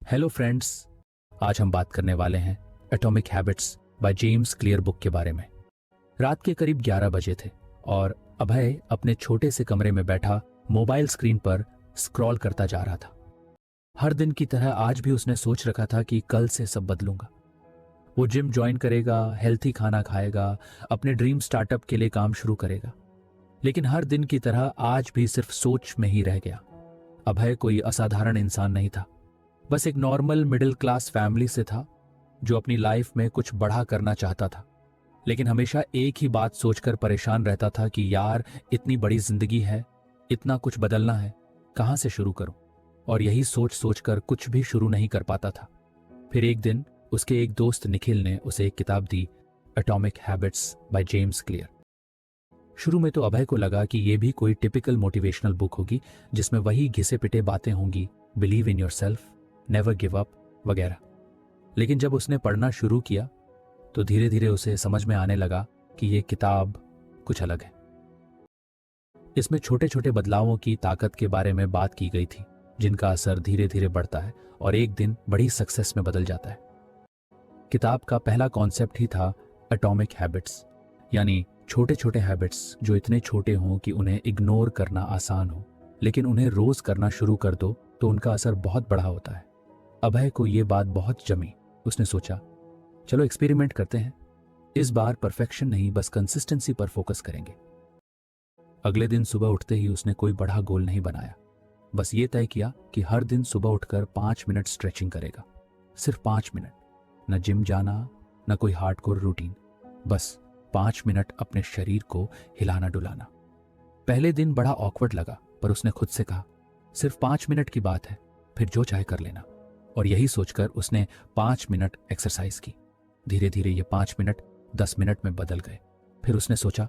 Hello friends, आज हम बात करने वाले हैं atomic habits by James clear book के बारे में। रात के करीब 11 बजे थे और अभय अपने छोटे से कमरे में बैठा मोबाइल स्क्रीन पर स्क्रॉल करता जा रहा था। हर दिन की तरह आज भी उसने सोच रखा था कि कल से सब बदलूंगा। वो जिम ज्वाइन करेगा, हेल्थी खाना खाएगा, अपने ड्रीम स्टार्टअप के लिए काम शुरू करेगा। लेकिन हर दिन की तरह आज भी सिर्फ सोच में ही रह गया। अभय कोई असाधारण इंसान नहीं था, बस एक नॉर्मल मिडिल क्लास फैमिली से था जो अपनी लाइफ में कुछ बड़ा करना चाहता था। लेकिन हमेशा एक ही बात सोचकर परेशान रहता था कि यार, इतनी बड़ी जिंदगी है, इतना कुछ बदलना है, कहां से शुरू करूं। और यही सोच सोचकर कुछ भी शुरू नहीं कर पाता था। फिर एक दिन उसके एक दोस्त निखिल ने उसे एक किताब दी, atomic habits by James Clear. शुरू में तो अभय को लगा कि यह भी कोई टिपिकल मोटिवेशनल बुक होगी जिसमें वही घिसे पिटे बातें होंगी, believe in yourself, never give up वगैरह। लेकिन जब उसने पढ़ना शुरू किया तो धीरे धीरे उसे समझ में आने लगा कि यह किताब कुछ अलग है। इसमें छोटे छोटे बदलावों की ताकत के बारे में बात की गई थी, जिनका असर धीरे धीरे बढ़ता है और एक दिन बड़ी सक्सेस में बदल जाता है। किताब का पहला कॉन्सेप्ट ही था एटॉमिक हैबिट्स, यानी छोटे छोटे हैबिट्स जो इतने छोटे हों कि उन्हें इग्नोर करना आसान हो, लेकिन उन्हें रोज करना शुरू कर दो तो उनका असर बहुत बड़ा होता है। अभय को यह बात बहुत जमी। उसने सोचा, चलो एक्सपेरिमेंट करते हैं। इस बार परफेक्शन नहीं, बस कंसिस्टेंसी पर फोकस करेंगे। अगले दिन सुबह उठते ही उसने कोई बड़ा गोल नहीं बनाया, बस ये तय किया कि हर दिन सुबह उठकर 5 मिनट स्ट्रेचिंग करेगा। सिर्फ 5 मिनट, न जिम जाना, न कोई हार्डकोर रूटीन, बस 5 मिनट अपने शरीर को हिलाना डुलाना। पहले दिन बड़ा ऑकवर्ड लगा, पर उसने खुद से कहा, सिर्फ 5 मिनट की बात है, फिर जो चाहे कर लेना। और यही सोचकर उसने 5 मिनट एक्सरसाइज की। धीरे धीरे ये 5 मिनट 10 मिनट में बदल गए। फिर उसने सोचा,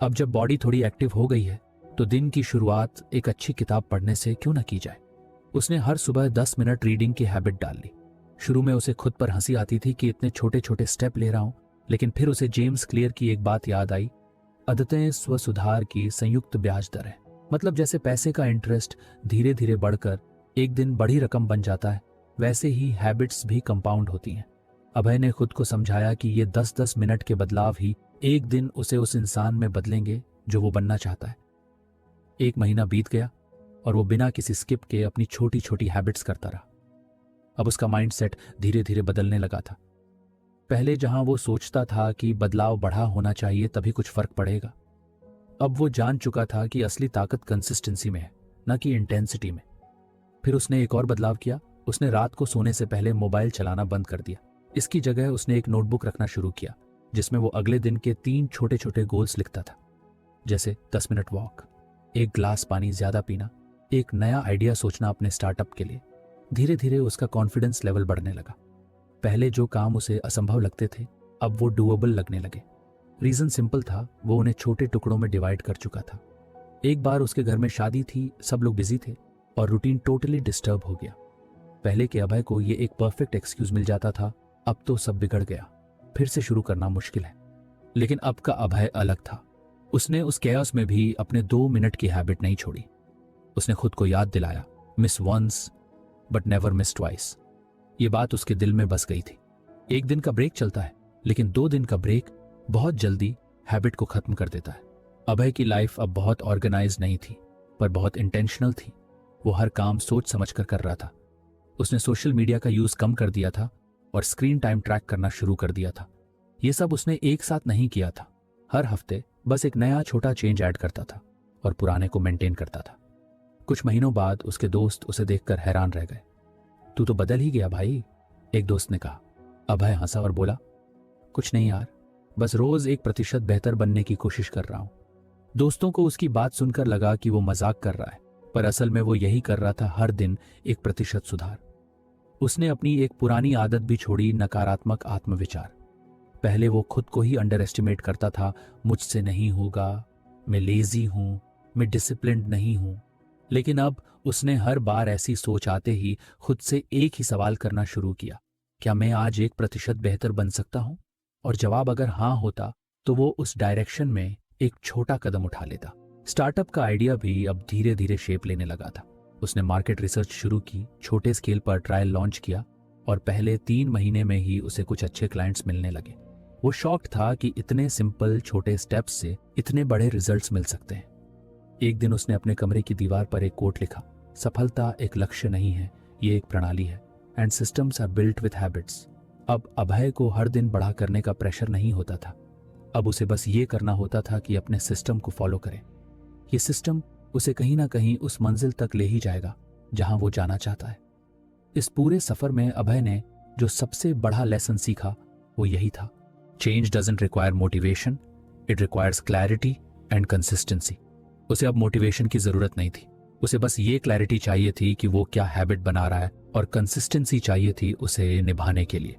अब जब बॉडी थोड़ी एक्टिव हो गई है तो दिन की शुरुआत एक अच्छी किताब पढ़ने से क्यों ना की जाए। उसने हर सुबह 10 मिनट रीडिंग की हैबिट डाल ली। शुरू में उसे खुद पर हंसी आती थी कि इतने छोटे छोटे स्टेप ले रहा हूं, लेकिन फिर उसे जेम्स क्लियर की एक बात याद आई, आदतें स्व सुधार की संयुक्त ब्याज दर है। मतलब जैसे पैसे का इंटरेस्ट धीरे धीरे बढ़कर एक दिन बड़ी रकम बन जाता है, वैसे ही हैबिट्स भी कंपाउंड होती हैं। अभय ने खुद को समझाया कि ये 10-10 मिनट के बदलाव ही एक दिन उसे उस इंसान में बदलेंगे जो वो बनना चाहता है। 1 महीना बीत गया और वो बिना किसी स्किप के अपनी छोटी छोटी हैबिट्स करता रहा। अब उसका माइंडसेट धीरे धीरे बदलने लगा था। पहले जहां वो सोचता था कि बदलाव बड़ा होना चाहिए तभी कुछ फर्क पड़ेगा, अब वो जान चुका था कि असली ताकत कंसिस्टेंसी में है, न कि इंटेंसिटी में। फिर उसने एक और बदलाव किया। उसने रात को सोने से पहले मोबाइल चलाना बंद कर दिया। इसकी जगह उसने एक नोटबुक रखना शुरू किया जिसमें वो अगले दिन के 3 छोटे छोटे गोल्स लिखता था, जैसे 10 मिनट वॉक, 1 ग्लास पानी ज्यादा पीना, एक नया आइडिया सोचना अपने स्टार्टअप के लिए। धीरे धीरे उसका कॉन्फिडेंस लेवल बढ़ने लगा। पहले जो काम उसे असंभव लगते थे अब वो डूएबल लगने लगे। रीजन सिंपल था, वो उन्हें छोटे टुकड़ों में डिवाइड कर चुका था। एक बार उसके घर में शादी थी, सब लोग बिजी थे और रूटीन टोटली डिस्टर्ब हो गया। पहले के अभय को ये एक परफेक्ट एक्सक्यूज मिल जाता था, अब तो सब बिगड़ गया, फिर से शुरू करना मुश्किल है। लेकिन अब का अभय अलग था। उसने उस कैओस में भी अपने 2 मिनट की हैबिट नहीं छोड़ी। उसने खुद को याद दिलाया, miss once but never miss twice. ये बात उसके दिल में बस गई थी। 1 दिन का ब्रेक चलता है, लेकिन 2 दिन का ब्रेक बहुत जल्दी हैबिट को खत्म कर देता है। अभय की लाइफ अब बहुत ऑर्गेनाइज नहीं थी, पर बहुत इंटेंशनल थी। वो हर काम सोच समझ कर रहा था। उसने सोशल मीडिया का यूज कम कर दिया था और स्क्रीन टाइम ट्रैक करना शुरू कर दिया था। ये सब उसने एक साथ नहीं किया था। हर हफ्ते बस एक नया छोटा चेंज ऐड करता था और पुराने को मेंटेन करता था। कुछ महीनों बाद उसके दोस्त उसे देखकर हैरान रह गए। तू तो बदल ही गया भाई, एक दोस्त ने कहा। अभय हंसा और बोला, कुछ नहीं यार, बस रोज 1% बेहतर बनने की कोशिश कर रहा हूं। दोस्तों को उसकी बात सुनकर लगा कि वो मजाक कर रहा है, पर असल में वो यही कर रहा था, हर दिन 1% सुधार। उसने अपनी एक पुरानी आदत भी छोड़ी, नकारात्मक आत्मविचार। पहले वो खुद को ही अंडर एस्टिमेट करता था, मुझसे नहीं होगा, मैं लेजी हूं, मैं डिसिप्लिन्ड नहीं हूं। लेकिन अब उसने हर बार ऐसी सोच आते ही खुद से एक ही सवाल करना शुरू किया, क्या मैं आज 1% बेहतर बन सकता हूं? और जवाब अगर हाँ होता तो वो उस डायरेक्शन में एक छोटा कदम उठा लेता। स्टार्टअप का आइडिया भी अब धीरे धीरे शेप लेने लगा था। उसने मार्केट रिसर्च शुरू की, छोटे स्केल पर ट्रायल लॉन्च किया और पहले 3 महीने में ही उसे कुछ अच्छे क्लाइंट्स मिलने लगे। वो शॉक्ड था कि इतने सिंपल छोटे स्टेप्स से इतने बड़े रिजल्ट्स मिल सकते हैं। एक दिन उसने अपने कमरे की दीवार पर एक कोट लिखा, सफलता एक लक्ष्य नहीं है, ये एक प्रणाली है, and systems are built with habits. अब अभय को हर दिन बड़ा करने का प्रेशर नहीं होता था। अब उसे बस ये करना होता था कि अपने सिस्टम को फॉलो करे। ये सिस्टम उसे कहीं ना कहीं उस मंजिल तक ले ही जाएगा जहां वो जाना चाहता है। इस पूरे सफर में अभय ने जो सबसे बड़ा लेसन सीखा वो यही था, change doesn't require motivation, it requires clarity and consistency. उसे अब मोटिवेशन की जरूरत नहीं थी, उसे बस ये क्लैरिटी चाहिए थी कि वो क्या हैबिट बना रहा है, और कंसिस्टेंसी चाहिए थी उसे निभाने के लिए।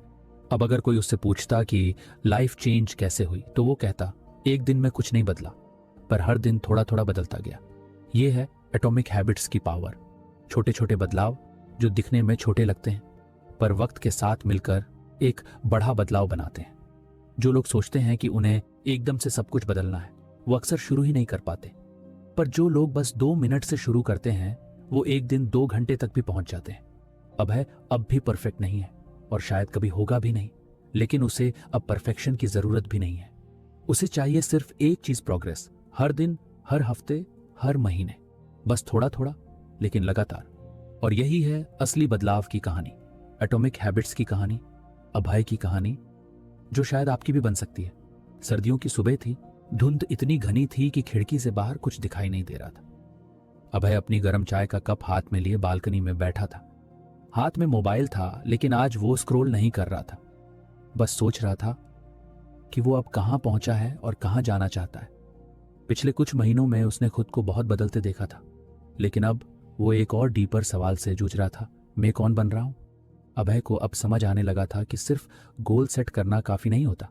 अब अगर कोई उससे पूछता कि लाइफ चेंज कैसे हुई, तो वो कहता, एक दिन में कुछ नहीं बदला, पर हर दिन थोड़ा थोड़ा बदलता गया। ये है एटॉमिक हैबिट्स की पावर। छोटे छोटे बदलाव जो दिखने में छोटे लगते हैं, पर वक्त के साथ मिलकर एक बड़ा बदलाव बनाते हैं। जो लोग सोचते हैं कि उन्हें एकदम से सब कुछ बदलना है, वो अक्सर शुरू ही नहीं कर पाते। पर जो लोग बस 2 मिनट से शुरू करते हैं, वो एक दिन 2 घंटे तक भी पहुंच जाते हैं। अभय अब भी परफेक्ट नहीं है और शायद कभी होगा भी नहीं, लेकिन उसे अब परफेक्शन की जरूरत भी नहीं है। उसे चाहिए सिर्फ एक चीज, प्रोग्रेस। हर दिन, हर हफ्ते, हर महीने, बस थोड़ा थोड़ा लेकिन लगातार। और यही है असली बदलाव की कहानी, एटॉमिक हैबिट्स की कहानी, अभय की कहानी, जो शायद आपकी भी बन सकती है। सर्दियों की सुबह थी, धुंध इतनी घनी थी कि खिड़की से बाहर कुछ दिखाई नहीं दे रहा था। अभय अपनी गर्म चाय का कप हाथ में लिए बालकनी में बैठा था। हाथ में मोबाइल था, लेकिन आज वो स्क्रॉल नहीं कर रहा था, बस सोच रहा था कि वो अब कहां पहुंचा है और कहां जाना चाहता है। पिछले कुछ महीनों में उसने खुद को बहुत बदलते देखा था, लेकिन अब वो एक और डीपर सवाल से जूझ रहा था, मैं कौन बन रहा हूं? अभय को अब समझ आने लगा था कि सिर्फ गोल सेट करना काफी नहीं होता।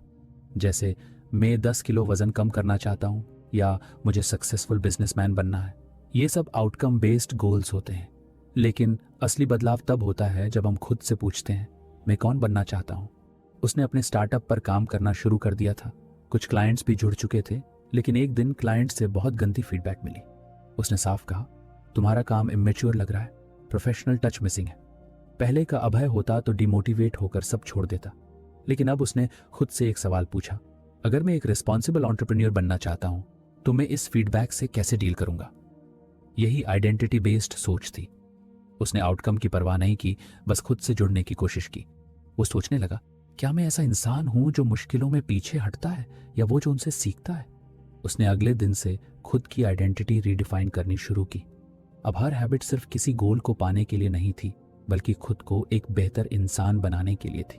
जैसे मैं 10 किलो वजन कम करना चाहता हूं, या मुझे सक्सेसफुल बिजनेसमैन बनना है, ये सब आउटकम बेस्ड गोल्स होते हैं। लेकिन असली बदलाव तब होता है जब हम खुद से पूछते हैं, मैं कौन बनना चाहता हूं? उसने अपने स्टार्टअप पर काम करना शुरू कर दिया था। कुछ क्लाइंट्स भी जुड़ चुके थे, लेकिन एक दिन क्लाइंट से बहुत गंदी फीडबैक मिली। उसने साफ कहा, तुम्हारा काम इमेच्योर लग रहा है, प्रोफेशनल टच मिसिंग है। पहले का अभय होता तो डिमोटिवेट होकर सब छोड़ देता, लेकिन अब उसने खुद से एक सवाल पूछा, अगर मैं एक रिस्पॉन्सिबल एंटरप्रेन्योर बनना चाहता हूं, तो मैं इस फीडबैक से कैसे डील करूंगा? यही आइडेंटिटी बेस्ड सोच थी। उसने आउटकम की परवाह नहीं की, बस खुद से जुड़ने की कोशिश की। वो सोचने लगा, क्या मैं ऐसा इंसान हूं जो मुश्किलों में पीछे हटता है, या वो जो उनसे सीखता है? उसने अगले दिन से खुद की आइडेंटिटी रीडिफाइन करनी शुरू की। अब हर हैबिट सिर्फ किसी गोल को पाने के लिए नहीं थी, बल्कि खुद को एक बेहतर इंसान बनाने के लिए थी।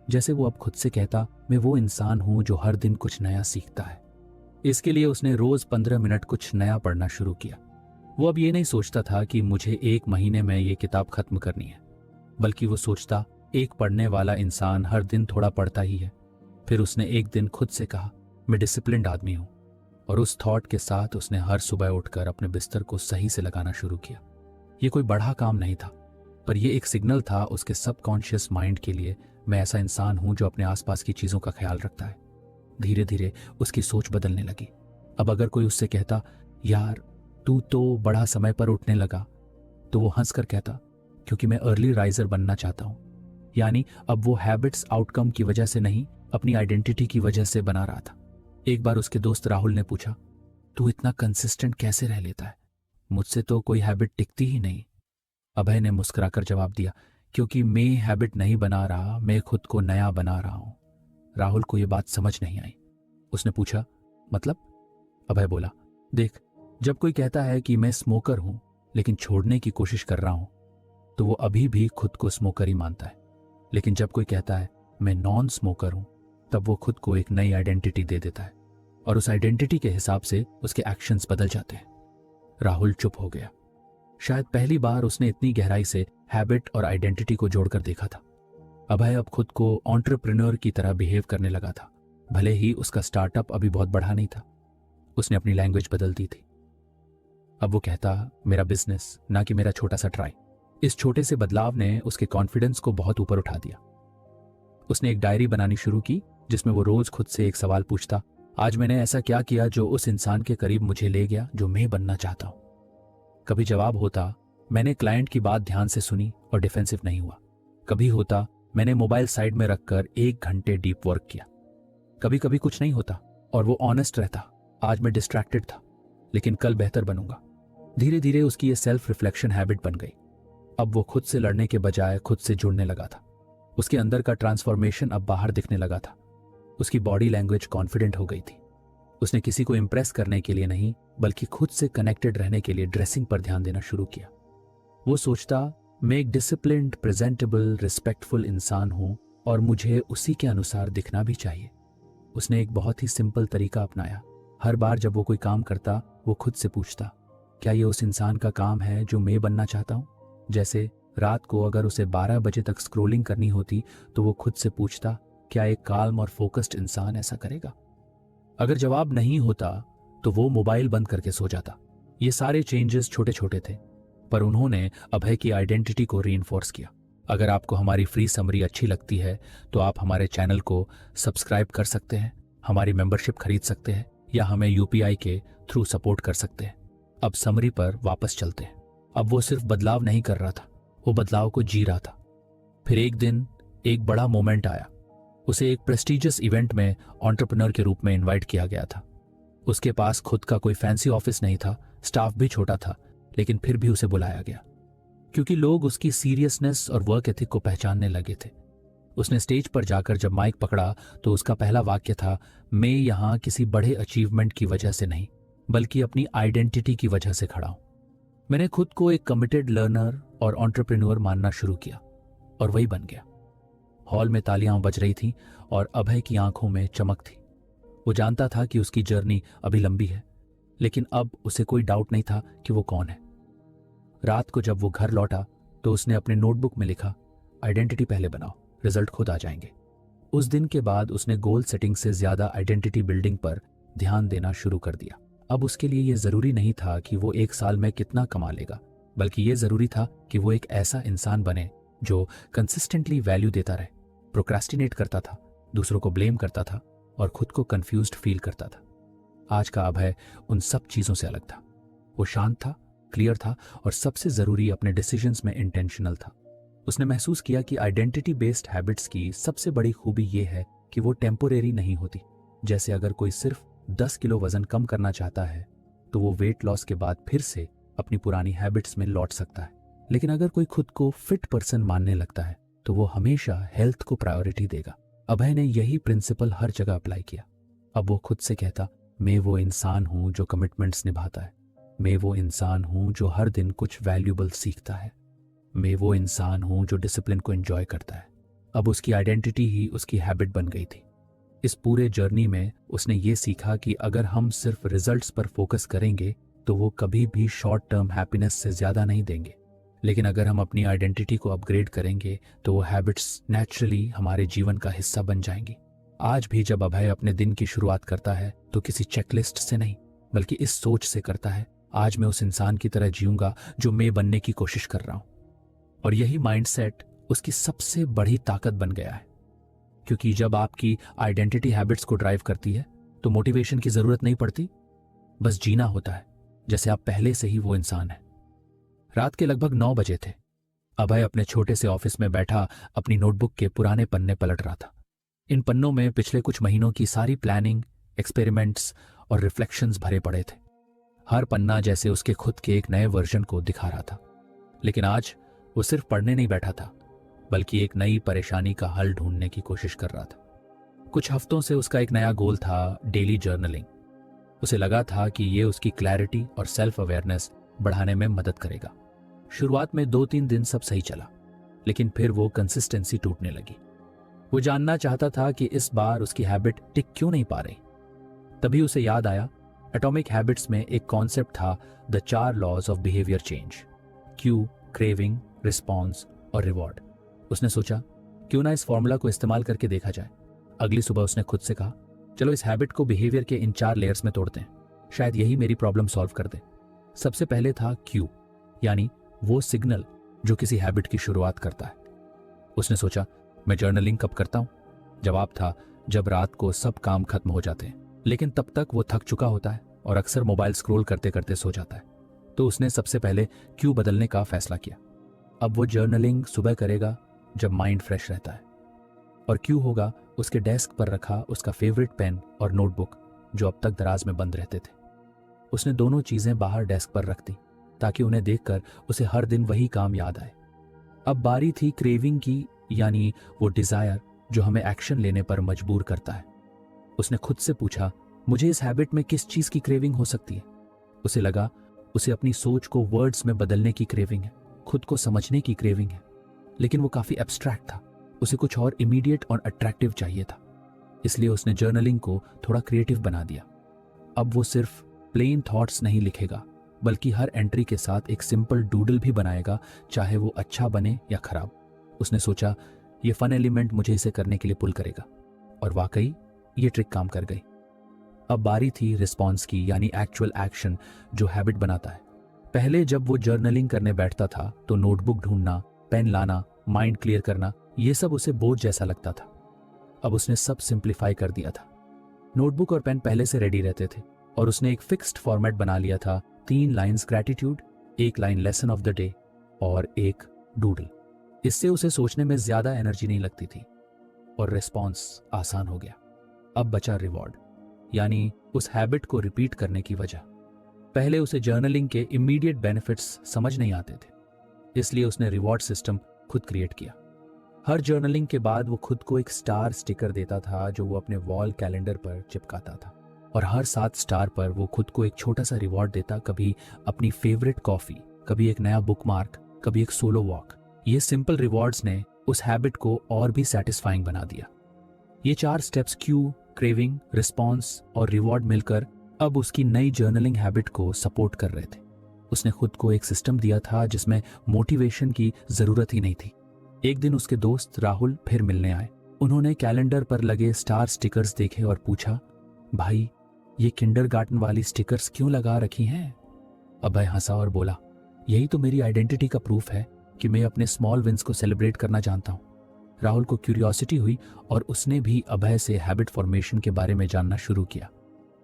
जैसे वो अब खुद से कहता, मैं वो इंसान हूं जो हर दिन कुछ नया सीखता है। इसके लिए उसने रोज 15 मिनट कुछ नया पढ़ना शुरू किया। वो अब ये नहीं सोचता था कि मुझे 1 महीने में ये किताब खत्म करनी है, बल्कि वो सोचता, एक पढ़ने वाला इंसान हर दिन थोड़ा पढ़ता ही है। फिर उसने एक दिन खुद से कहा, मैं डिसिप्लिन्ड आदमी हूं, और उस थॉट के साथ उसने हर सुबह उठकर अपने बिस्तर को सही से लगाना शुरू किया। ये कोई बड़ा काम नहीं था, पर यह एक सिग्नल था उसके सबकॉन्शियस माइंड के लिए, मैं ऐसा इंसान हूं जो अपने आसपास की चीजों का ख्याल रखता है। धीरे धीरे उसकी सोच बदलने लगी। अब अगर कोई उससे कहता, यार तू तो बड़ा समय पर उठने लगा, तो वो हंसकर कहता, क्योंकि मैं अर्ली राइजर बनना चाहता हूं। यानी अब वो हैबिट्स आउटकम की वजह से नहीं, अपनी आइडेंटिटी की वजह से बना रहा था। एक बार उसके दोस्त राहुल ने पूछा, तू इतना कंसिस्टेंट कैसे रह लेता है? मुझसे तो कोई हैबिट टिकती ही नहीं। अभय ने मुस्कुराकर जवाब दिया, क्योंकि मैं हैबिट नहीं बना रहा, मैं खुद को नया बना रहा हूं। राहुल को यह बात समझ नहीं आई। उसने पूछा, मतलब? अभय बोला, देख, जब कोई कहता है कि मैं स्मोकर हूं लेकिन छोड़ने की कोशिश कर रहा हूं, तो वो अभी भी खुद को स्मोकर ही मानता है। लेकिन जब कोई कहता है मैं नॉन स्मोकर हूं, तब वो खुद को एक नई आइडेंटिटी दे देता है, और उस आइडेंटिटी के हिसाब से उसके एक्शंस बदल जाते हैं। राहुल चुप हो गया। शायद पहली बार उसने इतनी गहराई से हैबिट और आइडेंटिटी को जोड़कर देखा था। अभय अब खुद को एंटरप्रेन्योर की तरह बिहेव करने लगा था, भले ही उसका स्टार्टअप अभी बहुत बड़ा नहीं था। उसने अपनी लैंग्वेज बदल दी थी। अब वो कहता, मेरा बिजनेस, ना कि मेरा छोटा सा ट्राई। इस छोटे से बदलाव ने उसके कॉन्फिडेंस को बहुत ऊपर उठा दिया। उसने एक डायरी बनानी शुरू की, जिसमें वो रोज खुद से एक सवाल पूछता, आज मैंने ऐसा क्या किया जो उस इंसान के करीब मुझे ले गया जो मैं बनना चाहता हूं? कभी जवाब होता, मैंने क्लाइंट की बात ध्यान से सुनी और डिफेंसिव नहीं हुआ। कभी होता मैंने मोबाइल साइड में रखकर 1 घंटे डीप वर्क किया। कभी कभी कुछ नहीं होता और वो ऑनेस्ट रहता, आज मैं डिस्ट्रैक्टेड था लेकिन कल बेहतर बनूंगा। धीरे धीरे उसकी ये सेल्फ रिफ्लेक्शन हैबिट बन गई। अब वो खुद से लड़ने के बजाय खुद से जुड़ने लगा था। उसके अंदर का ट्रांसफॉर्मेशन अब बाहर दिखने लगा था। उसकी बॉडी लैंग्वेज कॉन्फिडेंट हो गई थी। उसने किसी को इंप्रेस करने के लिए नहीं बल्कि खुद से कनेक्टेड रहने के लिए ड्रेसिंग पर ध्यान देना शुरू किया। वो सोचता, मैं एक डिसिप्लिन्ड, प्रेजेंटेबल, रिस्पेक्टफुल इंसान हूं और मुझे उसी के अनुसार दिखना भी चाहिए। उसने एक बहुत ही सिंपल तरीका अपनाया। हर बार जब वो कोई काम करता वो खुद से पूछता, क्या ये उस इंसान का काम है जो मैं बनना चाहता हूं? जैसे रात को अगर उसे 12 बजे तक स्क्रोलिंग करनी होती तो वो खुद से पूछता, क्या एक काल्म और फोकस्ड इंसान ऐसा करेगा? अगर जवाब नहीं होता तो वो मोबाइल बंद करके सो जाता। ये सारे चेंजेस छोटे छोटे थे पर उन्होंने अभय की आइडेंटिटी को रीइंफोर्स किया। अगर आपको हमारी फ्री समरी अच्छी लगती है तो आप हमारे चैनल को सब्सक्राइब कर सकते हैं, हमारी मेंबरशिप खरीद सकते हैं या हमें यूपीआई के थ्रू सपोर्ट कर सकते हैं। अब समरी पर वापस चलते हैं। अब वो सिर्फ बदलाव नहीं कर रहा था, वो बदलाव को जी रहा था। फिर एक दिन एक बड़ा मोमेंट आया। उसे एक प्रेस्टिजियस इवेंट में एंटरप्रेन्योर के रूप में इनवाइट किया गया था। उसके पास खुद का कोई फैंसी ऑफिस नहीं था, स्टाफ भी छोटा था, लेकिन फिर भी उसे बुलाया गया क्योंकि लोग उसकी सीरियसनेस और वर्क एथिक को पहचानने लगे थे। उसने स्टेज पर जाकर जब माइक पकड़ा तो उसका पहला वाक्य था, मैं यहां किसी बड़े अचीवमेंट की वजह से नहीं बल्कि अपनी आइडेंटिटी की वजह से खड़ा हूं। मैंने खुद को एक कमिटेड लर्नर और एंटरप्रेन्योर मानना शुरू किया और वही बन गया। हॉल में तालियां बज रही थीं और अभय की आंखों में चमक थी। वो जानता था कि उसकी जर्नी अभी लंबी है, लेकिन अब उसे कोई डाउट नहीं था कि वो कौन है। रात को जब वो घर लौटा तो उसने अपने नोटबुक में लिखा, आइडेंटिटी पहले बनाओ, रिजल्ट खुद आ जाएंगे। उस दिन के बाद उसने गोल सेटिंग से ज्यादा आइडेंटिटी बिल्डिंग पर ध्यान देना शुरू कर दिया। अब उसके लिए यह जरूरी नहीं था कि वो 1 साल में कितना कमा लेगा, बल्कि यह जरूरी था कि वो एक ऐसा इंसान बने जो कंसिस्टेंटली वैल्यू देता रहे, प्रोक्रेस्टिनेट करता था, दूसरों को ब्लेम करता था और खुद को कंफ्यूज्ड फील करता था। आज का अभय उन सब चीजों से अलग था। वो शांत था, क्लियर था और सबसे जरूरी अपने डिसीजंस में इंटेंशनल था। उसने महसूस किया कि आइडेंटिटी बेस्ड हैबिट्स की सबसे बड़ी खूबी यह है कि वो टेम्पोरेरी नहीं होती। जैसे अगर कोई सिर्फ 10 किलो वजन कम करना चाहता है तो वो वेट लॉस के बाद फिर से अपनी पुरानी हैबिट्स में लौट सकता है, लेकिन अगर कोई खुद को फिट पर्सन मानने लगता है तो वो हमेशा हेल्थ को प्रायोरिटी देगा। अभय ने यही प्रिंसिपल हर जगह अप्लाई किया। अब वो खुद से कहता, मैं वो इंसान हूं जो कमिटमेंट्स निभाता है, मैं वो इंसान हूं जो हर दिन कुछ वैल्यूबल सीखता है, मैं वो इंसान हूं जो डिसिप्लिन को एंजॉय करता है। अब उसकी आइडेंटिटी ही उसकी हैबिट बन गई थी। इस पूरे जर्नी में उसने ये सीखा कि अगर हम सिर्फ रिजल्ट्स पर फोकस करेंगे तो वो कभी भी शॉर्ट टर्म हैप्पीनेस से ज्यादा नहीं देंगे, लेकिन अगर हम अपनी आइडेंटिटी को अपग्रेड करेंगे तो वो हैबिट्स नेचुरली हमारे जीवन का हिस्सा बन जाएंगी। आज भी जब अभय अपने दिन की शुरुआत करता है तो किसी चेकलिस्ट से नहीं बल्कि इस सोच से करता है, आज मैं उस इंसान की तरह जीऊंगा जो मैं बनने की कोशिश कर रहा हूं। और यही माइंडसेट उसकी सबसे बड़ी ताकत बन गया है, क्योंकि जब आपकी आइडेंटिटी हैबिट्स को ड्राइव करती है तो मोटिवेशन की जरूरत नहीं पड़ती, बस जीना होता है जैसे आप पहले से ही वो इंसान है। रात के लगभग 9 बजे थे। अभय अपने छोटे से ऑफिस में बैठा अपनी नोटबुक के पुराने पन्ने पलट रहा था। इन पन्नों में पिछले कुछ महीनों की सारी प्लानिंग, एक्सपेरिमेंट्स और रिफ्लेक्शंस भरे पड़े थे। हर पन्ना जैसे उसके खुद के एक नए वर्जन को दिखा रहा था। लेकिन आज वो सिर्फ पढ़ने नहीं बैठा था बल्कि एक नई परेशानी का हल ढूंढने की कोशिश कर रहा था। कुछ हफ्तों से उसका एक नया गोल था, डेली जर्नलिंग। उसे लगा था कि ये उसकी क्लैरिटी और सेल्फ अवेयरनेस बढ़ाने में मदद करेगा। शुरुआत में 2-3 दिन सब सही चला, लेकिन फिर वो कंसिस्टेंसी टूटने लगी। वो जानना चाहता था कि इस बार उसकी हैबिट टिक क्यों नहीं पा रही। तभी उसे याद आया, एटॉमिक हैबिट्स में एक कॉन्सेप्ट था, the 4 laws of behaviour change, cue, craving, response और रिवॉर्ड। उसने सोचा, क्यों ना इस फॉर्मूला को इस्तेमाल करके देखा जाए। अगली सुबह उसने खुद से कहा, चलो इस हैबिट को बिहेवियर के इन 4 लेयर्स में तोड़ते हैं, शायद यही मेरी प्रॉब्लम सॉल्व कर दे। सबसे पहले था क्यू, यानी वो सिग्नल जो किसी हैबिट की शुरुआत करता है। उसने सोचा, मैं जर्नलिंग कब करता हूं? जवाब था, जब रात को सब काम खत्म हो जाते हैं, लेकिन तब तक वो थक चुका होता है और अक्सर मोबाइल स्क्रॉल करते करते सो जाता है। तो उसने सबसे पहले क्यू बदलने का फैसला किया। अब वो जर्नलिंग सुबह करेगा जब माइंड फ्रेश रहता है, और क्यू होगा उसके डेस्क पर रखा उसका फेवरेट पेन और नोटबुक जो अब तक दराज में बंद रहते थे। उसने दोनों चीजें बाहर डेस्क पर रख दी ताकि उन्हें देखकर उसे हर दिन वही काम याद आए। अब बारी थी क्रेविंग की, यानी वो डिजायर जो हमें एक्शन लेने पर मजबूर करता है। उसने खुद से पूछा, मुझे इस हैबिट में किस चीज की क्रेविंग हो सकती है? उसे लगा उसे अपनी सोच को वर्ड्स में बदलने की क्रेविंग है, खुद को समझने की क्रेविंग है। लेकिन वो काफी एब्स्ट्रैक्ट था, उसे कुछ और इमीडिएट और अट्रैक्टिव चाहिए था। इसलिए उसने जर्नलिंग को थोड़ा क्रिएटिव बना दिया। अब वो सिर्फ प्लेन थॉट्स नहीं लिखेगा, बल्कि हर एंट्री के साथ एक सिंपल डूडल भी बनाएगा, चाहे वो अच्छा बने या खराब। उसने सोचा ये फन एलिमेंट मुझे इसे करने के लिए पुल करेगा, और वाकई ये ट्रिक काम कर गई। अब बारी थी रिस्पॉन्स की, यानी एक्चुअल एक्शन जो हैबिट बनाता है। पहले जब वो जर्नलिंग करने बैठता था तो नोटबुक ढूंढना, पेन लाना, माइंड क्लियर करना, ये सब उसे बोझ जैसा लगता था। अब उसने सब सिंप्लीफाई कर दिया था। नोटबुक और पेन पहले से रेडी रहते थे और उसने एक फिक्स्ड फॉर्मेट बना लिया था। 3 lines gratitude, 1 line lesson of the day और 1 डूडल। इससे उसे सोचने में ज्यादा एनर्जी नहीं लगती थी और रिस्पॉन्स आसान हो गया। अब बचा रिवॉर्ड, यानी उस हैबिट को रिपीट करने की वजह। पहले उसे जर्नलिंग के इमीडिएट बेनिफिट्स समझ नहीं आते थे, इसलिए उसने रिवॉर्ड सिस्टम खुद क्रिएट किया। हर जर्नलिंग के बाद वो खुद को एक स्टार स्टिकर देता था जो वो अपने वॉल कैलेंडर पर चिपकाता था, और हर 7 स्टार पर वो खुद को एक छोटा सा रिवॉर्ड देता, कभी अपनी फेवरेट कॉफी, कभी एक नया बुकमार्क, कभी एक सोलो वॉक। ये सिंपल रिवॉर्ड्स ने उस हैबिट को और भी सेटिस्फाइंग बना दिया। ये 4 स्टेप्स, क्यू, क्रेविंग, रिस्पॉन्स और रिवॉर्ड, मिलकर अब उसकी नई जर्नलिंग हैबिट को सपोर्ट कर रहे थे। उसने खुद को एक सिस्टम दिया था जिसमें मोटिवेशन की जरूरत ही नहीं थी। एक दिन उसके दोस्त राहुल फिर मिलने आए। उन्होंने कैलेंडर पर लगे स्टार स्टिकर्स देखे और पूछा, भाई ये किंडरगार्टन वाली स्टिकर्स क्यों लगा रखी हैं? अभय हंसा और बोला, यही तो मेरी आइडेंटिटी का प्रूफ है कि मैं अपने स्मॉल विंस को सेलिब्रेट करना जानता हूँ। राहुल को क्यूरियोसिटी हुई और उसने भी अभय से हैबिट फॉर्मेशन के बारे में जानना शुरू किया।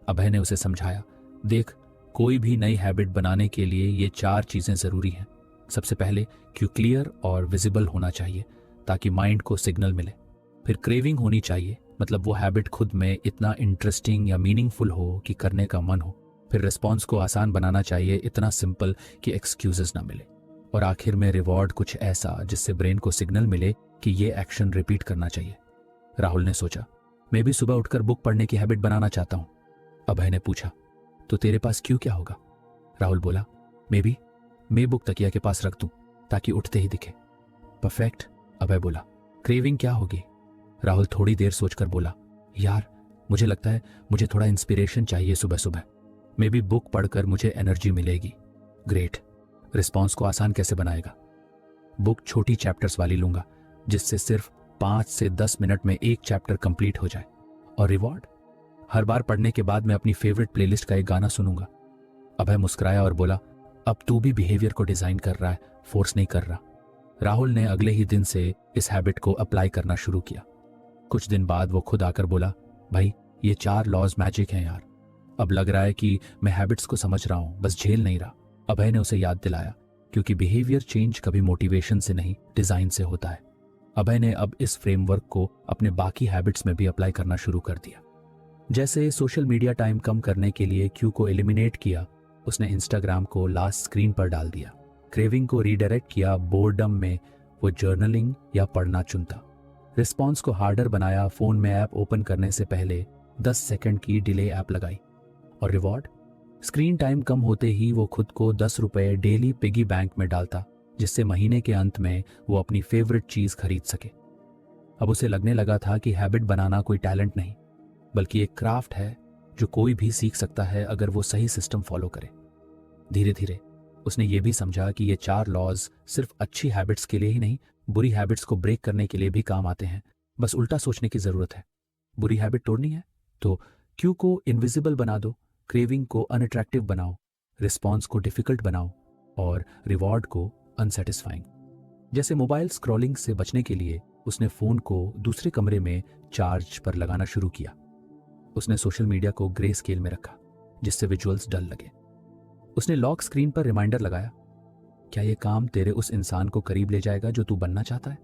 अभय ने उसे समझाया, देख, कोई भी नई हैबिट बनाने के लिए ये 4 चीजें जरूरी हैं। सबसे पहले क्यू क्लियर और विजिबल होना चाहिए ताकि माइंड को सिग्नल मिले। फिर क्रेविंग होनी चाहिए, मतलब वो हैबिट खुद में इतना इंटरेस्टिंग या मीनिंगफुल हो कि करने का मन हो। फिर रिस्पॉन्स को आसान बनाना चाहिए, इतना सिंपल कि एक्सक्यूजेस ना मिले। और आखिर में रिवॉर्ड कुछ ऐसा जिससे ब्रेन को सिग्नल मिले कि ये एक्शन रिपीट करना चाहिए। राहुल ने सोचा, मैं भी सुबह उठकर बुक पढ़ने की हैबिट बनाना चाहता हूँ। अभय ने पूछा, तो तेरे पास क्यों क्या होगा? राहुल बोला, मैं बुक तकिया के पास रख दूं ताकि उठते ही दिखे। परफेक्ट, अभय बोला। क्रेविंग क्या होगी? राहुल थोड़ी देर सोचकर बोला, यार मुझे लगता है मुझे थोड़ा इंस्पिरेशन चाहिए सुबह सुबह। मैं भी बुक पढ़कर मुझे एनर्जी मिलेगी। ग्रेट। रिस्पॉन्स को आसान कैसे बनाएगा? बुक छोटी चैप्टर्स वाली लूंगा जिससे सिर्फ 5 से 10 मिनट में एक चैप्टर कंप्लीट हो जाए। और रिवॉर्ड? हर बार पढ़ने के बाद मैं अपनी फेवरेट प्लेलिस्ट का एक गाना सुनूंगा। अभय मुस्कुराया और बोला, अब तू भी बिहेवियर को डिजाइन कर रहा है, फोर्स नहीं कर रहा। राहुल ने अगले ही दिन से इस हैबिट को अप्लाई करना शुरू किया। कुछ दिन बाद वो खुद आकर बोला, भाई ये 4 लॉज मैजिक हैं यार। अब लग रहा है कि मैं हैबिट्स को समझ रहा हूं, बस झेल नहीं रहा। अभय ने उसे याद दिलाया, क्योंकि बिहेवियर चेंज कभी मोटिवेशन से नहीं, डिजाइन से होता है। अभय ने अब इस फ्रेमवर्क को अपने बाकी हैबिट्स में भी अप्लाई करना शुरू कर दिया। जैसे सोशल मीडिया टाइम कम करने के लिए क्यू को एलिमिनेट किया, उसने इंस्टाग्राम को लास्ट स्क्रीन पर डाल दिया। क्रेविंग को रीडायरेक्ट किया, बोर्डम में वो जर्नलिंग या पढ़ना चुनता। रिस्पॉन्स को हार्डर बनाया, फोन में ऐप ओपन करने से पहले 10 सेकंड की डिले ऐप लगाई। और रिवॉर्ड? स्क्रीन टाइम कम होते ही वो खुद को 10 रुपए डेली पिगी बैंक में डालता, जिससे महीने के अंत में वो अपनी फेवरेट चीज खरीद सके। अब उसे लगने लगा था कि हैबिट बनाना कोई टैलेंट नहीं, बल्कि एक क्राफ्ट है जो कोई भी सीख सकता है अगर वो सही सिस्टम फॉलो करे। धीरे धीरे उसने ये भी समझा कि ये 4 लॉज सिर्फ अच्छी हैबिट्स के लिए ही नहीं, बुरी हैबिट्स को ब्रेक करने के लिए भी काम आते हैं। बस उल्टा सोचने की जरूरत है। बुरी हैबिट तोड़नी है तो क्यू को इनविजिबल बना दो, क्रेविंग को अनअट्रैक्टिव बनाओ, रिस्पॉन्स को डिफिकल्ट बनाओ और रिवॉर्ड को अनसेटिस्फाइंग। जैसे मोबाइल स्क्रॉलिंग से बचने के लिए उसने फोन को दूसरे कमरे में चार्ज पर लगाना शुरू किया। उसने सोशल मीडिया को ग्रे स्केल में रखा जिससे विजुअल्स डल लगे। उसने लॉक स्क्रीन पर रिमाइंडर लगाया, क्या ये काम तेरे उस इंसान को करीब ले जाएगा जो तू बनना चाहता है?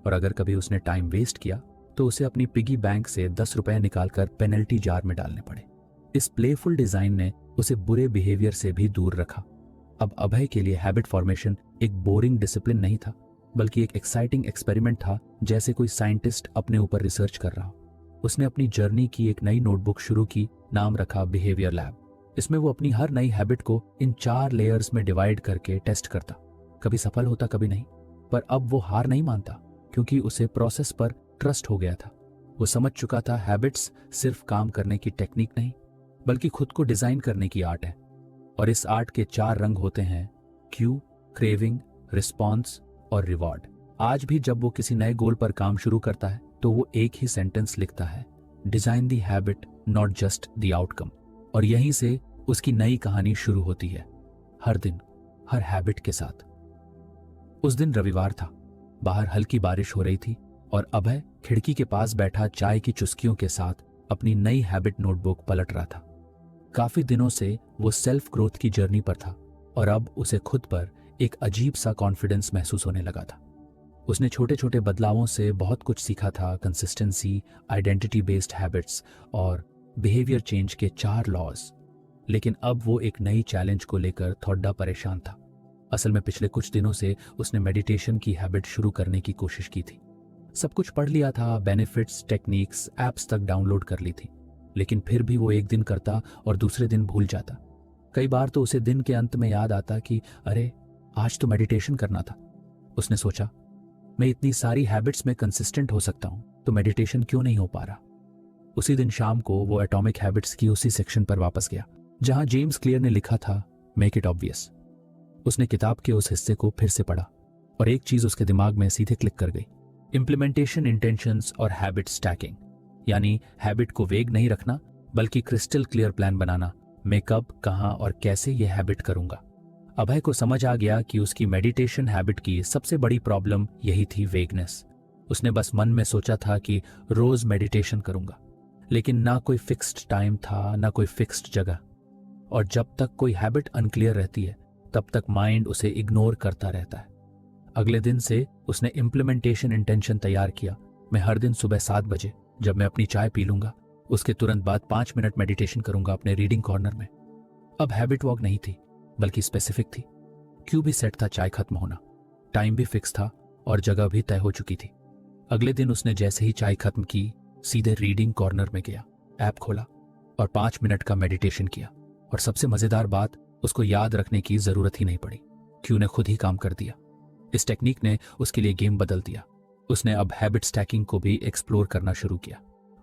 और अगर कभी उसने टाइम वेस्ट किया तो उसे अपनी पिगी बैंक से 10 रुपए निकालकर पेनल्टी जार में डालने पड़े। इस प्लेफुल डिजाइन ने उसे बुरे बिहेवियर से भी दूर रखा। अब अभय के लिए हैबिट फॉर्मेशन एक बोरिंग डिसिप्लिन नहीं था, बल्कि एक एक्साइटिंग एक्सपेरिमेंट था, जैसे कोई साइंटिस्ट अपने ऊपर रिसर्च कर रहा हो। उसने अपनी जर्नी की एक नई नोटबुक शुरू की, नाम रखा बिहेवियर लैब। इसमें वो अपनी हर नई हैबिट को इन 4 लेयर्स में डिवाइड करके टेस्ट करता। कभी सफल होता, कभी नहीं, पर अब वो हार नहीं मानता, क्योंकि उसे प्रोसेस पर ट्रस्ट हो गया था। वो समझ चुका था हैबिट्स सिर्फ काम करने की टेक्निक नहीं, बल्कि खुद को डिजाइन करने की आर्ट है। और इस आर्ट के 4 रंग होते हैं: क्यू, क्रेविंग, रिस्पॉन्स और रिवॉर्ड। आज भी जब वो किसी नए गोल पर काम शुरू करता है तो वो एक ही सेंटेंस लिखता है, design the habit not just the outcome. और यहीं से उसकी नई कहानी शुरू होती है, हर दिन, हर हैबिट के साथ। उस दिन रविवार था, बाहर हल्की बारिश हो रही थी और अभय खिड़की के पास बैठा चाय की चुस्कियों के साथ अपनी नई हैबिट नोटबुक पलट रहा था। काफी दिनों से वो सेल्फ ग्रोथ की जर्नी पर था और अब उसे खुद पर एक अजीब सा कॉन्फिडेंस महसूस होने लगा था। उसने छोटे छोटे बदलावों से बहुत कुछ सीखा था, कंसिस्टेंसी, आइडेंटिटी बेस्ड हैबिट्स और बिहेवियर चेंज के 4 लॉज। लेकिन अब वो एक नई चैलेंज को लेकर थोड़ा परेशान था। असल में पिछले कुछ दिनों से उसने मेडिटेशन की हैबिट शुरू करने की कोशिश की थी। सब कुछ पढ़ लिया था, बेनिफिट्स, टेक्निक्स, एप्स तक डाउनलोड कर ली थी, लेकिन फिर भी वो एक दिन करता और दूसरे दिन भूल जाता। कई बार तो उसे दिन के अंत में याद आता कि अरे, आज तो मेडिटेशन करना था। उसने सोचा, मैं इतनी सारी हैबिट्स में कंसिस्टेंट हो सकता हूं, तो मेडिटेशन क्यों नहीं हो पा रहा। उसी दिन शाम को वो एटॉमिक हैबिट्स की उसी सेक्शन पर वापस गया जहां जेम्स क्लियर ने लिखा था, मेक इट ऑब्वियस। उसने किताब के उस हिस्से को फिर से पढ़ा और एक चीज उसके दिमाग में सीधे क्लिक कर गई, इंप्लीमेंटेशन इंटेंशंस और हैबिट स्टैकिंग। यानी हैबिट को वेग नहीं रखना, बल्कि क्रिस्टल क्लियर प्लान बनाना, मैं कब, कहां और कैसे यह हैबिट करूंगा। अभय को समझ आ गया कि उसकी मेडिटेशन हैबिट की सबसे बड़ी प्रॉब्लम यही थी, वेगनेस। उसने बस मन में सोचा था कि रोज मेडिटेशन करूंगा, लेकिन ना कोई फिक्स्ड टाइम था, ना कोई फिक्स्ड जगह। और जब तक कोई हैबिट अनक्लियर रहती है, तब तक माइंड उसे इग्नोर करता रहता है। अगले दिन से उसने इम्प्लीमेंटेशन इंटेंशन तैयार किया, मैं हर दिन सुबह 7 बजे जब मैं अपनी चाय पी लूंगा, उसके तुरंत बाद 5 मिनट मेडिटेशन करूंगा अपने रीडिंग कॉर्नर में। अब हैबिट वॉक नहीं थी, बल्कि स्पेसिफिक थी। क्यों भी सेट था, चाय खत्म होना, टाइम भी फिक्स था और जगह भी तय हो चुकी थी। अगले दिन उसने जैसे ही चाय खत्म की, सीधे रीडिंग कॉर्नर में गया, ऐप खोला और 5 मिनट का मेडिटेशन किया। और सबसे मजेदार बात, उसको याद रखने की जरूरत ही नहीं पड़ी, क्यों ने खुद ही काम कर दिया। इस टेक्निक ने उसके लिए गेम बदल दिया। उसने अब हैबिट स्टैकिंग को भी एक्सप्लोर करना शुरू किया।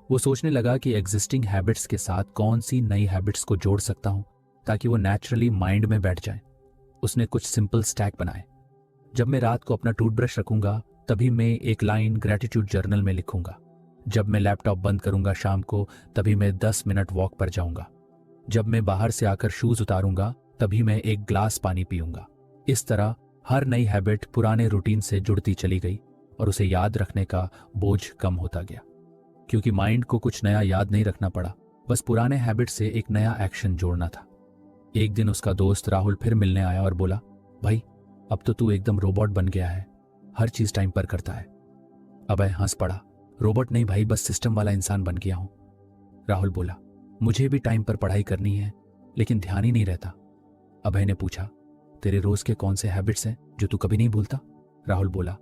वो सोचने लगा कि एग्जिस्टिंग हैबिट्स के साथ कौन सी नई हैबिट्स को जोड़ सकता हूं ताकि वो नेचुरली माइंड में बैठ जाए। उसने कुछ सिंपल स्टैक बनाए। जब मैं रात को अपना टूथब्रश रखूंगा, तभी मैं एक लाइन ग्रेटिट्यूड जर्नल में लिखूंगा। जब मैं लैपटॉप बंद करूंगा शाम को, तभी मैं 10 मिनट वॉक पर जाऊंगा। जब मैं बाहर से आकर शूज उतारूंगा, तभी मैं एक ग्लास पानी पीऊंगा। इस तरह हर नई हैबिट पुराने रूटीन से जुड़ती चली गई और उसे याद रखने का बोझ कम होता गया, क्योंकि माइंड को कुछ नया याद नहीं रखना पड़ा, बस पुराने हैबिट से एक नया एक्शन जोड़ना था। एक दिन उसका दोस्त राहुल फिर मिलने आया और बोला, भाई अब तो तू एकदम रोबोट बन गया है, हर चीज टाइम पर करता है। अभय हंस पड़ा, रोबोट नहीं भाई, बस सिस्टम वाला इंसान बन गया हूं। राहुल बोला, मुझे भी टाइम पर पढ़ाई करनी है, लेकिन ध्यान ही नहीं रहता। अभय ने पूछा, तेरे रोज के कौन से हैबिट्स हैं जो तू कभी नहीं भूलता? राहुल बोला,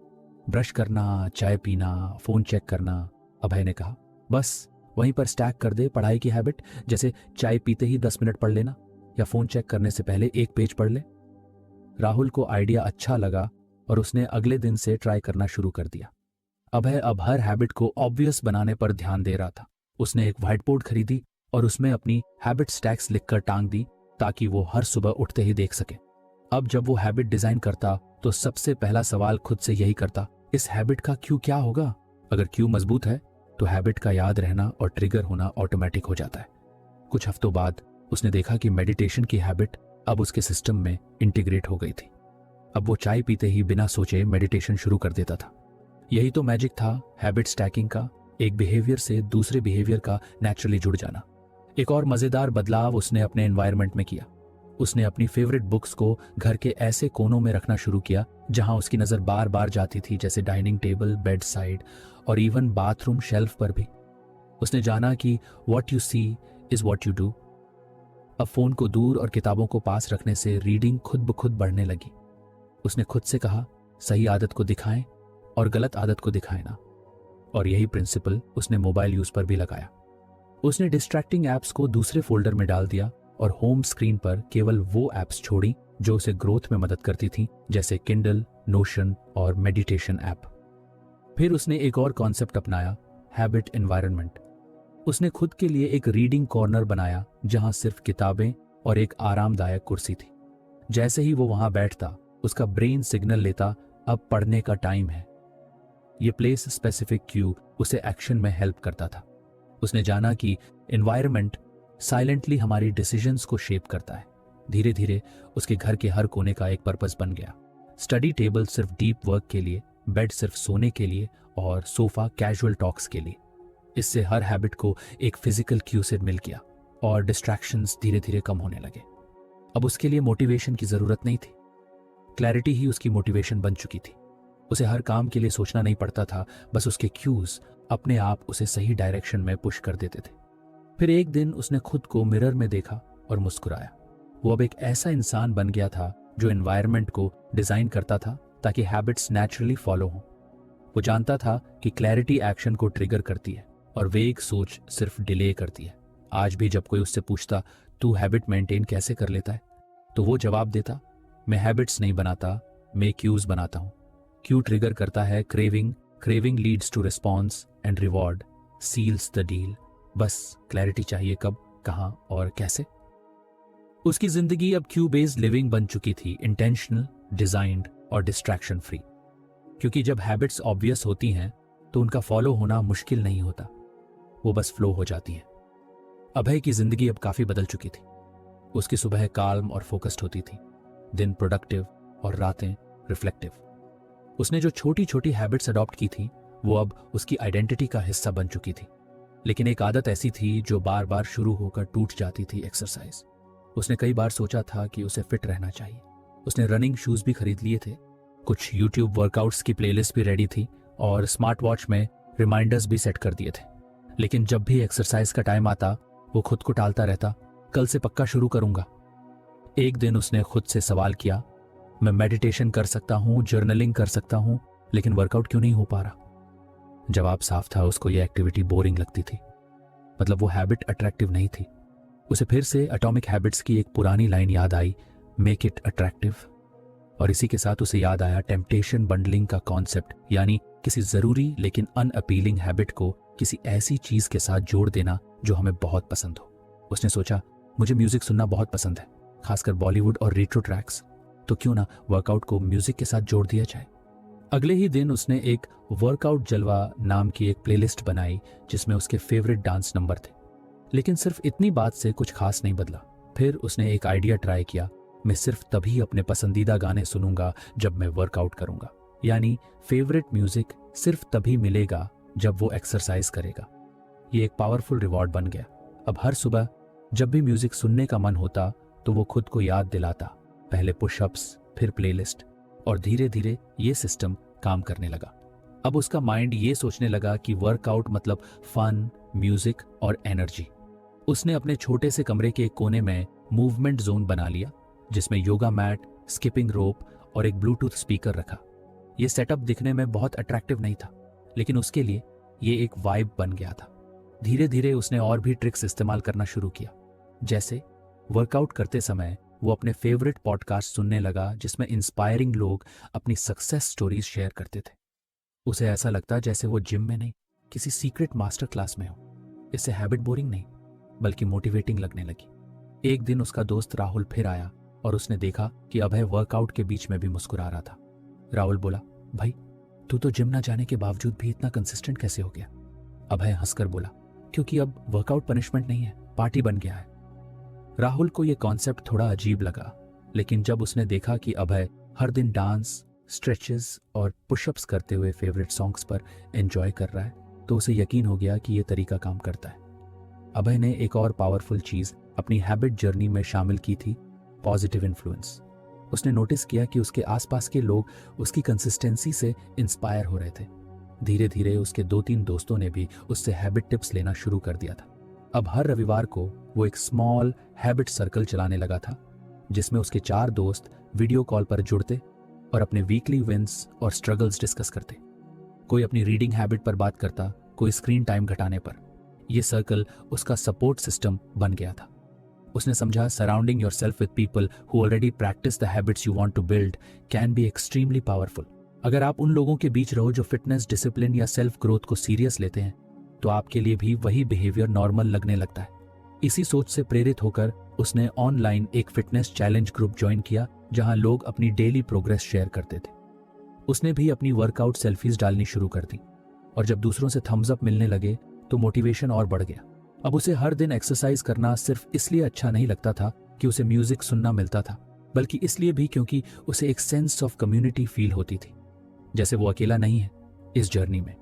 ब्रश करना, चाय पीना, फोन चेक करना। अभय ने कहा, बस वहीं पर स्टैक कर दे पढ़ाई की हैबिट, जैसे चाय पीते ही 10 मिनट पढ़ लेना या फोन चेक करने से पहले 1 पेज पढ़ ले। राहुल को आइडिया अच्छा लगा और उसने अगले दिन से ट्राई करना शुरू कर दिया। अभय अब हर हैबिट को ऑब्वियस बनाने पर ध्यान दे रहा था। उसने एक व्हाइट बोर्ड खरीदी और उसमें अपनी हैबिट स्टैक्स लिखकर टांग दी, ताकि वो हर सुबह उठते ही देख सके। अब जब वो हैबिट डिजाइन करता तो सबसे पहला सवाल खुद से यही करता, इस हैबिट का क्यू क्या होगा? अगर क्यू मजबूत है तो हैबिट का याद रहना और ट्रिगर होना ऑटोमेटिक हो जाता है। कुछ हफ्तों बाद उसने देखा कि मेडिटेशन की हैबिट अब उसके सिस्टम में इंटीग्रेट हो गई थी। अब वो चाय पीते ही बिना सोचे मेडिटेशन शुरू कर देता था। यही तो मैजिक था हैबिट स्टैकिंग का, एक बिहेवियर से दूसरे बिहेवियर का नेचुरली जुड़ जाना। एक और मजेदार बदलाव उसने अपने एनवायरनमेंट में किया। उसने अपनी फेवरेट बुक्स को घर के ऐसे कोनों में रखना शुरू किया जहां उसकी नज़र बार बार जाती थी, जैसे डाइनिंग टेबल, बेड साइड और इवन बाथरूम शेल्फ पर भी। उसने जाना कि what you see is what you do. अब फोन को दूर और किताबों को पास रखने से रीडिंग खुद ब खुद बढ़ने लगी। उसने खुद से कहा, सही आदत को दिखाएं और गलत आदत को दिखाएं ना। और यही प्रिंसिपल उसने मोबाइल यूज पर भी लगाया। उसने डिस्ट्रैक्टिंग एप्स को दूसरे फोल्डर में डाल दिया और होम स्क्रीन पर केवल वो एप्स छोड़ी जो उसे ग्रोथ में मदद करती थी, जैसे किंडल, नोशन और मेडिटेशन ऐप। फिर उसने एक और कॉन्सेप्ट अपनाया, हैबिट एनवायरनमेंट। उसने खुद के लिए एक रीडिंग कॉर्नर बनाया जहां सिर्फ किताबें और एक आरामदायक कुर्सी थी। जैसे ही वो वहां बैठता, उसका ब्रेन सिग्नल लेता, अब पढ़ने का टाइम है। ये प्लेस स्पेसिफिक क्यू उसे एक्शन में हेल्प करता था। उसने जाना कि एनवायरनमेंट साइलेंटली हमारी डिसीजंस को शेप करता है। धीरे धीरे उसके घर के हर कोने का एक पर्पस बन गया। स्टडी टेबल सिर्फ डीप वर्क के लिए, बेड सिर्फ सोने के लिए और सोफा कैजुअल टॉक्स के लिए। इससे हर हैबिट को एक फिजिकल क्यू से मिल गया और डिस्ट्रैक्शंस धीरे धीरे कम होने लगे। अब उसके लिए मोटिवेशन की जरूरत नहीं थी, क्लैरिटी ही उसकी मोटिवेशन बन चुकी थी। उसे हर काम के लिए सोचना नहीं पड़ता था, बस उसके क्यूज अपने आप उसे सही डायरेक्शन में पुश कर देते थे। फिर एक दिन उसने खुद को मिरर में देखा और मुस्कुराया। वो अब एक ऐसा इंसान बन गया था जो एनवायरनमेंट को डिजाइन करता था ताकि हैबिट्स नेचुरली फॉलो हों। वो जानता था कि क्लैरिटी एक्शन को ट्रिगर करती है और वेग सोच सिर्फ डिले करती है। आज भी जब कोई उससे पूछता, तू हैबिट मेंटेन कैसे कर लेता है, तो वो जवाब देता, मैं हैबिट्स नहीं बनाता, मैं क्यूज बनाता हूं। क्यू ट्रिगर करता है craving, craving leads to response and reward seals the deal. बस क्लैरिटी चाहिए, कब, कहां और कैसे। उसकी जिंदगी अब क्यू बेस्ड लिविंग बन चुकी थी, इंटेंशनल, डिजाइन्ड और डिस्ट्रैक्शन फ्री। क्योंकि जब हैबिट्स ऑब्वियस होती हैं तो उनका फॉलो होना मुश्किल नहीं होता, वो बस फ्लो हो जाती हैं। अभय की जिंदगी अब काफी बदल चुकी थी। उसकी सुबह काल्म और फोकस्ड होती थी, दिन प्रोडक्टिव और रातें रिफ्लेक्टिव। उसने जो छोटी छोटी हैबिट्स अडॉप्ट की थी वो अब उसकी आइडेंटिटी का हिस्सा बन चुकी थी। लेकिन एक आदत ऐसी थी जो बार बार शुरू होकर टूट जाती थी, एक्सरसाइज। उसने कई बार सोचा था कि उसे फिट रहना चाहिए। उसने रनिंग शूज भी खरीद लिए थे, कुछ यूट्यूब वर्कआउट्स की प्लेलिस्ट भी रेडी थी और स्मार्ट वॉच में रिमाइंडर्स भी सेट कर दिए थे। लेकिन जब भी एक्सरसाइज का टाइम आता वो खुद को टालता रहता, कल से पक्का शुरू करूंगा। एक दिन उसने खुद से सवाल किया, मैं मेडिटेशन कर सकता हूं, जर्नलिंग कर सकता हूं, लेकिन वर्कआउट क्यों नहीं हो पा रहा? जवाब साफ था, उसको यह एक्टिविटी बोरिंग लगती थी। मतलब वो हैबिट अट्रैक्टिव नहीं थी। उसे फिर से एटॉमिक हैबिट्स की एक पुरानी लाइन याद आई, मेक इट अट्रैक्टिव। और इसी के साथ उसे याद आया टेम्पटेशन बंडलिंग का कॉन्सेप्ट, यानी किसी जरूरी लेकिन अनअपीलिंग हैबिट को किसी ऐसी चीज के साथ जोड़ देना जो हमें बहुत पसंद हो। उसने सोचा, मुझे म्यूजिक सुनना बहुत पसंद है, खासकर बॉलीवुड और रेट्रो ट्रैक्स, तो क्यों ना वर्कआउट को म्यूजिक के साथ जोड़ दिया जाए। अगले ही दिन उसने एक वर्कआउट जलवा नाम की एक प्लेलिस्ट बनाई जिसमें उसके फेवरेट डांस नंबर थे। लेकिन सिर्फ इतनी बात से कुछ खास नहीं बदला। फिर उसने एक आइडिया ट्राई किया, मैं सिर्फ तभी अपने पसंदीदा गाने सुनूंगा जब मैं वर्कआउट करूंगा। यानी फेवरेट म्यूजिक सिर्फ तभी मिलेगा जब वो एक्सरसाइज करेगा। ये एक पावरफुल रिवॉर्ड बन गया। अब हर सुबह जब भी म्यूजिक सुनने का मन होता तो वो खुद को याद दिलाता, पहले पुशअप्स, फिर प्लेलिस्ट, और धीरे धीरे ये सिस्टम काम करने लगा। अब उसका माइंड ये सोचने लगा कि वर्कआउट मतलब फन, म्यूजिक और एनर्जी। उसने अपने छोटे से कमरे के एक कोने में मूवमेंट जोन बना लिया जिसमें योगा मैट, स्किपिंग रोप और एक ब्लूटूथ स्पीकर रखा। यह सेटअप दिखने में बहुत अट्रैक्टिव नहीं था, लेकिन उसके लिए ये एक वाइब बन गया था। धीरे धीरे उसने और भी ट्रिक्स इस्तेमाल करना शुरू किया। जैसे वर्कआउट करते समय वो अपने फेवरेट पॉडकास्ट सुनने लगा जिसमें इंस्पायरिंग लोग अपनी सक्सेस स्टोरीज शेयर करते थे। उसे ऐसा लगता जैसे वो जिम में नहीं, किसी सीक्रेट मास्टर क्लास में हो। इससे हैबिट बोरिंग नहीं बल्कि मोटिवेटिंग लगने लगी। एक दिन उसका दोस्त राहुल फिर आया और उसने देखा कि अभय वर्कआउट के बीच में भी मुस्कुरा रहा था। राहुल बोला, भाई तू तो जिम ना जाने के बावजूद भी इतना कंसिस्टेंट कैसे हो गया? अभय हंसकर बोला, क्योंकि अब वर्कआउट पनिशमेंट नहीं है, पार्टी बन गया है। राहुल को यह कॉन्सेप्ट थोड़ा अजीब लगा, लेकिन जब उसने देखा कि अभय हर दिन डांस, स्ट्रेचेस और पुशअप्स करते हुए फेवरेट सॉन्ग्स पर एंजॉय कर रहा है तो उसे यकीन हो गया कि यह तरीका काम करता है। अभय ने एक और पावरफुल चीज अपनी हैबिट जर्नी में शामिल की थी, पॉजिटिव इन्फ्लुएंस। उसने नोटिस किया कि उसके आसपास के लोग उसकी कंसिस्टेंसी से इंस्पायर हो रहे थे। धीरे धीरे उसके 2-3 दोस्तों ने भी उससे हैबिट टिप्स लेना शुरू कर दिया था। अब हर रविवार को वो एक स्मॉल हैबिट सर्कल चलाने लगा था, जिसमें उसके 4 दोस्त वीडियो कॉल पर जुड़ते और अपने वीकली विंस और स्ट्रगल्स डिस्कस करते। कोई अपनी रीडिंग हैबिट पर बात करता, कोई स्क्रीन टाइम घटाने पर। यह सर्कल उसका सपोर्ट सिस्टम बन गया था। उसने समझा surrounding yourself with people who already practice the habits you want to build can be extremely powerful. अगर आप उन लोगों के बीच रहो जो फिटनेस, डिसिप्लिन या सेल्फ ग्रोथ को सीरियस लेते हैं, तो आपके लिए भी वही बिहेवियर नॉर्मल लगने लगता है। इसी सोच से प्रेरित होकर उसने ऑनलाइन एक फिटनेस चैलेंज ग्रुप ज्वाइन किया, जहां लोग अपनी डेली प्रोग्रेस शेयर करते थे। उसने भी अपनी वर्कआउट सेल्फीज डालनी शुरू कर दी, और जब दूसरों से थम्स अप मिलने लगे तो मोटिवेशन और बढ़ गया। अब उसे हर दिन एक्सरसाइज करना सिर्फ इसलिए अच्छा नहीं लगता था कि उसे म्यूजिक सुनना मिलता था, बल्कि इसलिए भी क्योंकि उसे एक सेंस ऑफ कम्युनिटी फील होती थी, जैसे वो अकेला नहीं है इस जर्नी में।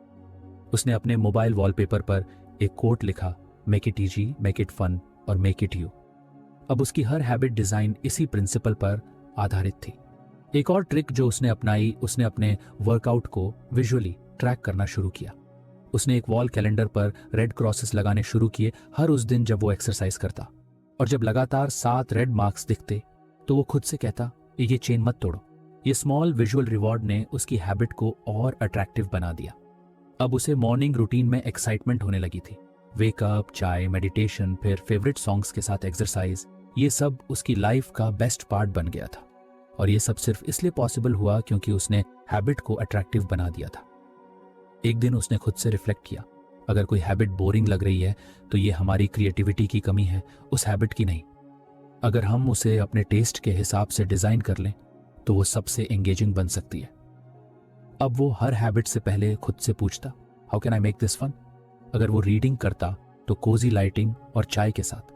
उसने अपने मोबाइल वॉलपेपर पर एक कोट लिखा, make it easy, make it fun और मेक इट यू। अब उसकी हर हैबिट डिजाइन इसी प्रिंसिपल पर आधारित थी। एक और ट्रिक जो उसने अपनाई, उसने अपने वर्कआउट को विजुअली ट्रैक करना शुरू किया। उसने एक वॉल कैलेंडर पर रेड क्रॉसेस लगाने शुरू किए हर उस दिन जब वो एक्सरसाइज करता, और जब लगातार 7 रेड मार्क्स दिखते तो वो खुद से कहता, ये चेन मत तोड़ो। ये स्मॉल विजुअल रिवॉर्ड ने उसकी हैबिट को और अट्रैक्टिव बना दिया। अब उसे मॉर्निंग रूटीन में एक्साइटमेंट होने लगी थी। वेकअप, चाय, मेडिटेशन, फिर फेवरेट सॉन्ग्स के साथ एक्सरसाइज, ये सब उसकी लाइफ का बेस्ट पार्ट बन गया था। और ये सब सिर्फ इसलिए पॉसिबल हुआ क्योंकि उसने हैबिट को अट्रैक्टिव बना दिया था। एक दिन उसने खुद से रिफ्लेक्ट किया, अगर कोई हैबिट बोरिंग लग रही है तो ये हमारी क्रिएटिविटी की कमी है, उस हैबिट की नहीं। अगर हम उसे अपने टेस्ट के हिसाब से डिजाइन कर लें तो वो सबसे एंगेजिंग बन सकती है। अब वो हर हैबिट से पहले खुद से पूछता, how can I make this fun? अगर वो रीडिंग करता तो कोजी लाइटिंग और चाय के साथ।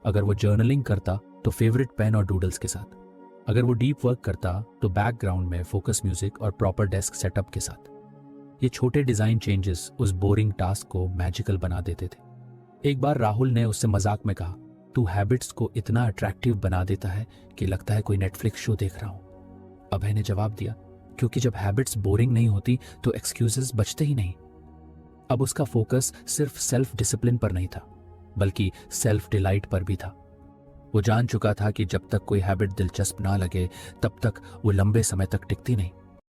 अगर वो जर्नलिंग करता तो फेवरेट पेन और डूडल्स के साथ। अगर वो डीप वर्क करता तो बैकग्राउंड में फोकस म्यूजिक और प्रॉपर डेस्क सेटअप के साथ। ये छोटे डिजाइन चेंजेस उस बोरिंग टास्क को मैजिकल बना देते थे। एक बार राहुल ने उससे मजाक में कहा, तू हैबिट्स को इतना अट्रैक्टिव बना देता है कि लगता है कोई नेटफ्लिक्स शो देख रहा हूं। अभय ने जवाब दिया, क्योंकि जब हैबिट्स बोरिंग नहीं होती तो एक्सक्यूजेस बचते ही नहीं। अब उसका फोकस सिर्फ सेल्फ डिसिप्लिन पर नहीं था, बल्कि सेल्फ डिलाइट पर भी था। वो जान चुका था कि जब तक कोई हैबिट दिलचस्प ना लगे तब तक वो लंबे समय तक टिकती नहीं।